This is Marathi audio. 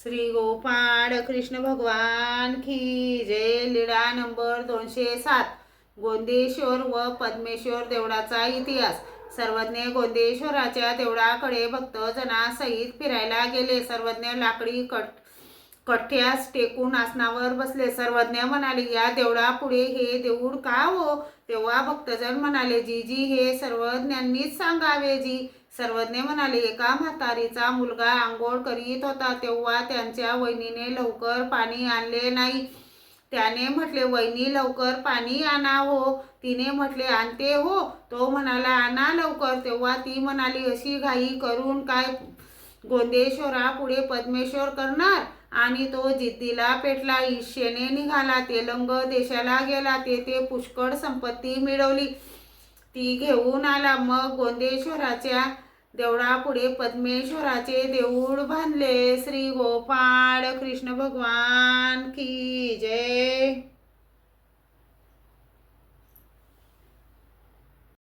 श्री गोपाळ कृष्ण भगवान की जय। लीळा नंबर 207। गोंदेश्वर व पद्मेश्वर देवळाचा इतिहास। सर्वज्ञ गोंदेश्वराच्या देवळाकडे भक्तजनासहित फिरायला गेले। सर्वज्ञ लाकडी कठ्यास टेकून आसनावर बसले। सर्वज्ञ म्हणाले, या देवळापुढे हे देऊळ का हो? तेव्हा भक्तजन म्हणाले, जीजी हे सर्वज्ञांनीच सांगावे जी। सर्वज्ञ म्हणाले, एका म्हातारीचा मुलगा आंघोळ करीत होता तेव्हा त्यांच्या वहिनीने लवकर पाणी आणले नाही। त्याने म्हटले, वहिनी लवकर पाणी आणा हो। तिने म्हटले, आणते हो। तो म्हणाला, आणा लवकर। तेव्हा ती म्हणाली, अशी घाई करून काय गोंदेश्वरापुढे पद्मेश्वर करणार? आणि तो जिद्दीला पेटला, ईर्ष्येने निघाला, तेलंग देशाला गेला, तेथे पुष्कळ संपत्ती मिळवली, ती घेऊन आला। मग गोंदेश्वराच्या देवळापुढे पद्मेश्वराचे देऊळ बांधले। श्री गोपाळ कृष्ण भगवान की जय।